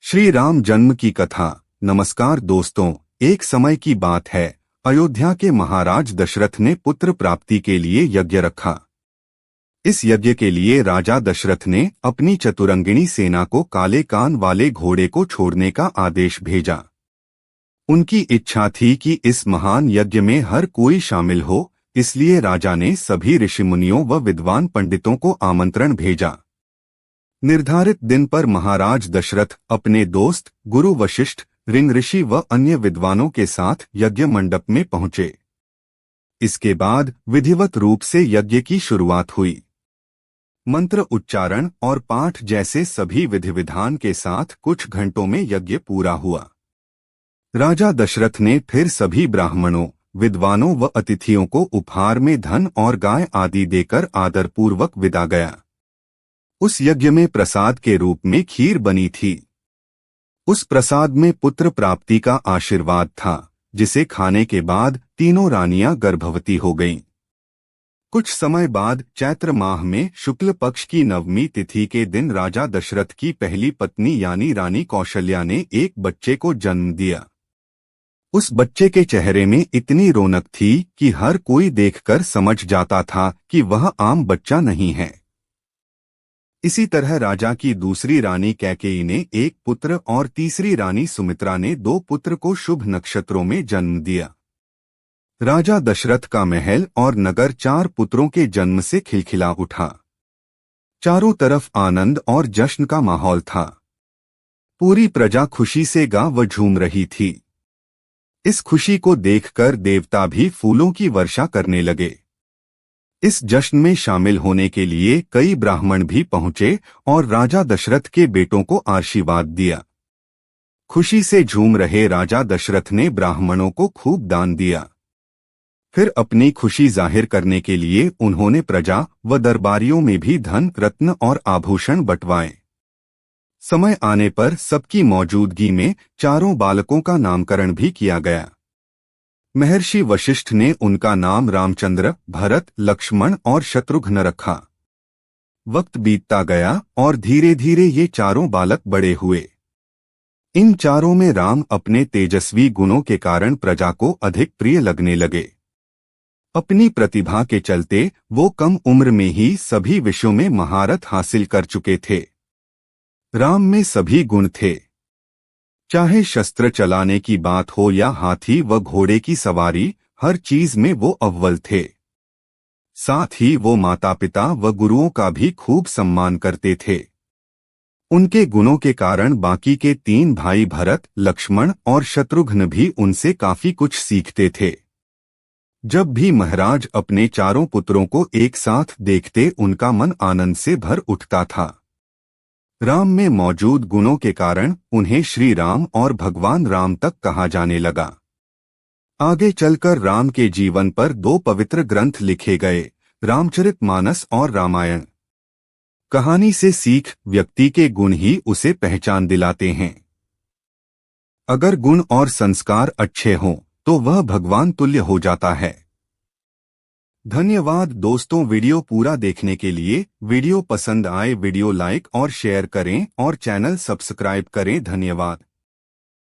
श्री राम जन्म की कथा। नमस्कार दोस्तों, एक समय की बात है। अयोध्या के महाराज दशरथ ने पुत्र प्राप्ति के लिए यज्ञ रखा। इस यज्ञ के लिए राजा दशरथ ने अपनी चतुरंगिणी सेना को काले कान वाले घोड़े को छोड़ने का आदेश भेजा। उनकी इच्छा थी कि इस महान यज्ञ में हर कोई शामिल हो, इसलिए राजा ने सभी ऋषिमुनियों व विद्वान पंडितों को आमंत्रण भेजा। निर्धारित दिन पर महाराज दशरथ अपने दोस्त गुरु वशिष्ठ, ऋण ऋषि व अन्य विद्वानों के साथ यज्ञ मंडप में पहुंचे। इसके बाद विधिवत रूप से यज्ञ की शुरुआत हुई। मंत्र उच्चारण और पाठ जैसे सभी विधि विधान के साथ कुछ घंटों में यज्ञ पूरा हुआ। राजा दशरथ ने फिर सभी ब्राह्मणों, विद्वानों व अतिथियों को उपहार में धन और गाय आदि देकर आदरपूर्वक विदा गया। उस यज्ञ में प्रसाद के रूप में खीर बनी थी। उस प्रसाद में पुत्र प्राप्ति का आशीर्वाद था, जिसे खाने के बाद तीनों रानियां गर्भवती हो गईं। कुछ समय बाद चैत्र माह में शुक्ल पक्ष की नवमी तिथि के दिन राजा दशरथ की पहली पत्नी यानी रानी कौशल्या ने एक बच्चे को जन्म दिया। उस बच्चे के चेहरे में इतनी रौनक थी कि हर कोई देखकर समझ जाता था कि वह आम बच्चा नहीं है। इसी तरह राजा की दूसरी रानी कैकेयी ने एक पुत्र और तीसरी रानी सुमित्रा ने दो पुत्र को शुभ नक्षत्रों में जन्म दिया। राजा दशरथ का महल और नगर 4 पुत्रों के जन्म से खिलखिला उठा। चारों तरफ आनंद और जश्न का माहौल था। पूरी प्रजा खुशी से गा व झूम रही थी। इस खुशी को देखकर देवता भी फूलों की वर्षा करने लगे। इस जश्न में शामिल होने के लिए कई ब्राह्मण भी पहुंचे और राजा दशरथ के बेटों को आशीर्वाद दिया। खुशी से झूम रहे राजा दशरथ ने ब्राह्मणों को खूब दान दिया। फिर अपनी खुशी जाहिर करने के लिए उन्होंने प्रजा व दरबारियों में भी धन, रत्न और आभूषण बंटवाए। समय आने पर सबकी मौजूदगी में चारों बालकों का नामकरण भी किया गया। महर्षि वशिष्ठ ने उनका नाम रामचंद्र, भरत, लक्ष्मण और शत्रुघ्न रखा। वक्त बीतता गया और धीरे धीरे ये चारों बालक बड़े हुए। इन चारों में राम अपने तेजस्वी गुणों के कारण प्रजा को अधिक प्रिय लगने लगे। अपनी प्रतिभा के चलते वो कम उम्र में ही सभी विषयों में महारत हासिल कर चुके थे। राम में सभी गुण थे। चाहे शस्त्र चलाने की बात हो या हाथी व घोड़े की सवारी, हर चीज में वो अव्वल थे। साथ ही वो माता पिता व गुरुओं का भी खूब सम्मान करते थे। उनके गुणों के कारण बाकी के 3 भाई भरत, लक्ष्मण और शत्रुघ्न भी उनसे काफी कुछ सीखते थे। जब भी महाराज अपने चारों पुत्रों को एक साथ देखते उनका मन आनंद से भर उठता था। राम में मौजूद गुणों के कारण उन्हें श्री राम और भगवान राम तक कहा जाने लगा। आगे चलकर राम के जीवन पर 2 पवित्र ग्रंथ लिखे गए, रामचरितमानस और रामायण। कहानी से सीख व्यक्ति के गुण ही उसे पहचान दिलाते हैं। अगर गुण और संस्कार अच्छे हों तो वह भगवान तुल्य हो जाता है। धन्यवाद दोस्तों, वीडियो पूरा देखने के लिए। वीडियो पसंद आए वीडियो लाइक और शेयर करें और चैनल सब्सक्राइब करें। धन्यवाद।